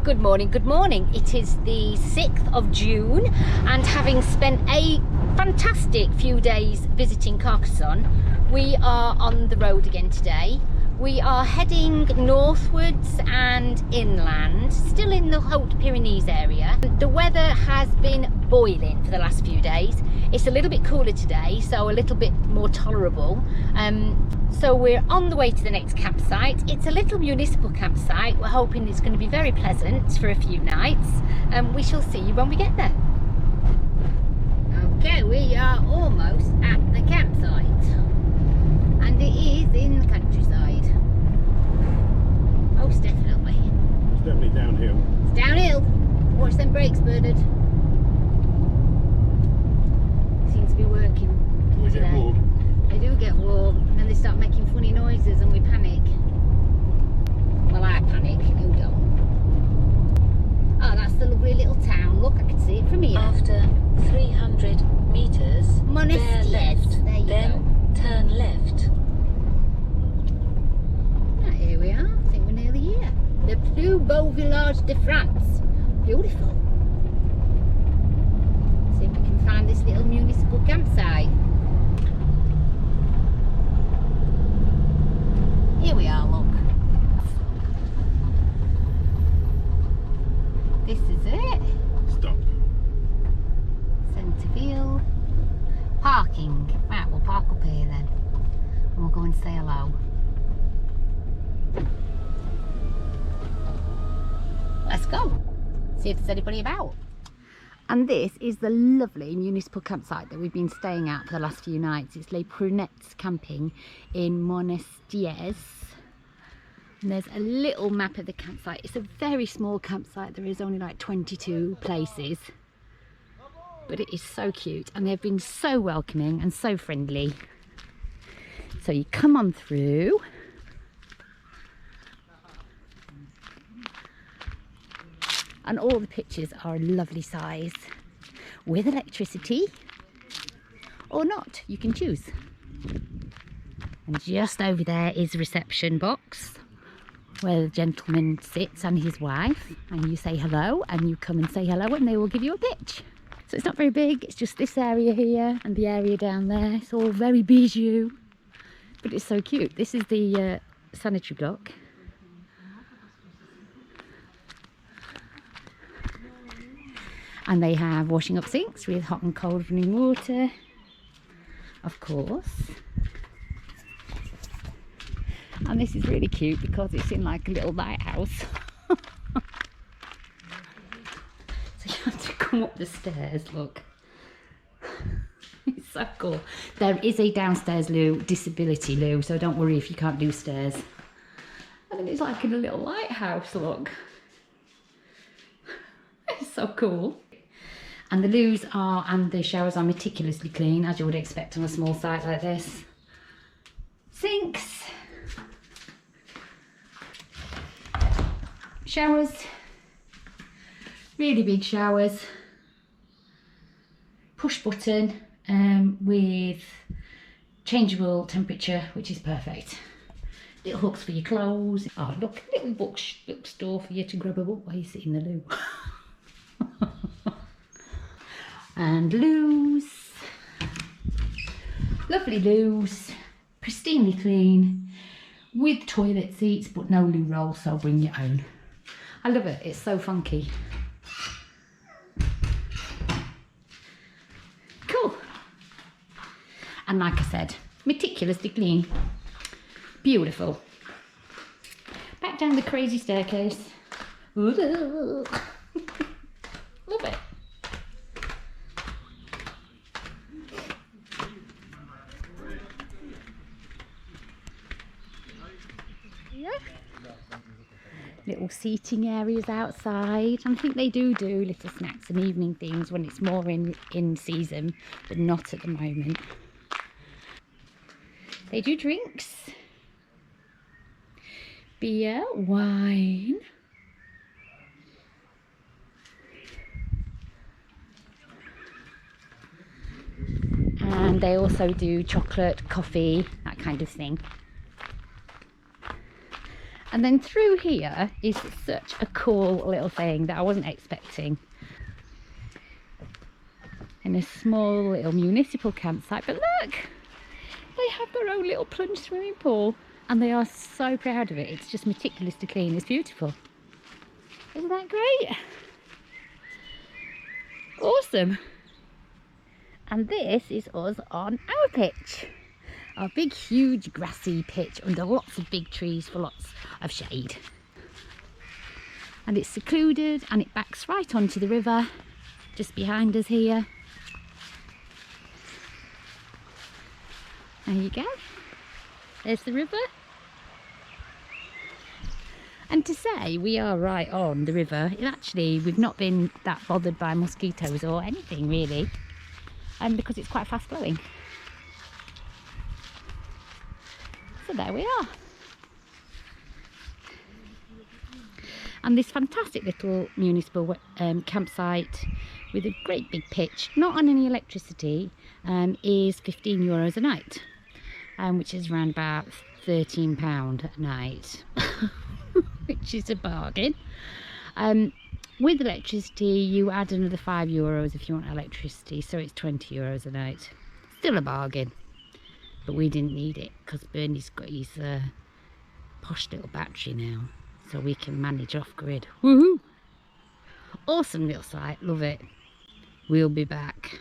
Good morning, good morning. It is the 6th of June and having spent a fantastic few days visiting Carcassonne, we are on the road again today. We are heading northwards and inland, still in the Haute-Pyrenees area. The weather has been boiling for the last few days. It's a little bit cooler today, so a little bit more tolerable. So we're on the way to the next campsite. It's a little municipal campsite. We're hoping it's going to be very pleasant for a few nights. We shall see you when we get there. Okay, we are almost at the campsite. And it is in the countryside. Most definitely. It's definitely downhill. It's downhill. Watch them brakes, Bernard. Seems to be working. Do we get warm? They do get warm, and then they start making funny noises and we panic. Well, I panic, you don't. Oh, that's the lovely little town. Look, I can see it from here. After 300 meters, Monestiés. bear left, There you then go. turn left. Right, here we are. I think we're nearly here. The plus beau village de France. Beautiful. See if we can find this little municipal campsite. Here we are, look. This is it. Stop. Centerville. Parking. Right, we'll park up here then. And we'll go and say hello. Let's go. See if there's anybody about. And this is the lovely municipal campsite that we've been staying at for the last few nights. It's Les Prunettes camping in Monestiés. And there's a little map of the campsite. It's a very small campsite. There is only like 22 places. But it is so cute and they've been so welcoming and so friendly. So you come on through. And all the pictures are a lovely size with electricity or not, you can choose. And just over there is the reception box where the gentleman sits and his wife, and you say hello and you come and say hello and they will give you a pitch. So it's not very big, it's just this area here and the area down there. It's all very bijou, but it's so cute. This is the sanitary block. And they have washing up sinks with hot and cold running water, of course. And this is really cute because it's in like a little lighthouse. So you have to come up the stairs, look. It's so cool. There is a downstairs loo, disability loo, so don't worry if you can't do stairs. And then it's like in a little lighthouse, look. It's so cool. And the loos are, and the showers are meticulously clean, as you would expect on a small site like this. Sinks. Showers. Really big showers. Push button with changeable temperature, which is perfect. Little hooks for your clothes. Oh, look, little bookstore for you to grab a book while you sit in the loo. And loos, lovely loos, pristinely clean, with toilet seats but no loo roll, so bring your own. I love it, it's so funky. Cool. And like I said, meticulously clean, beautiful. Back down the crazy staircase. Love it. Little seating areas outside. I think they do little snacks and evening things when it's more in season, but not at the moment. They do drinks, beer, wine, and they also do chocolate, coffee, that kind of thing. And then through here is such a cool little thing that I wasn't expecting. In a small little municipal campsite, but look, they have their own little plunge swimming pool and they are so proud of it. It's just meticulously clean. It's beautiful. Isn't that great? Awesome. And this is us on our pitch. Our big, huge, grassy pitch under lots of big trees for lots of shade. And it's secluded and it backs right onto the river, just behind us here. There you go. There's the river. And to say we are right on the river, actually we've not been that bothered by mosquitoes or anything really, because it's quite fast flowing. So there we are. And this fantastic little municipal campsite with a great big pitch, not on any electricity, is €15 a night, which is around about £13 a night, which is a bargain. With electricity, you add another €5 if you want electricity, so it's €20 a night. Still a bargain. But we didn't need it because Bernie's got his posh little battery now, so we can manage off grid. Woohoo! Awesome little site, love it. We'll be back.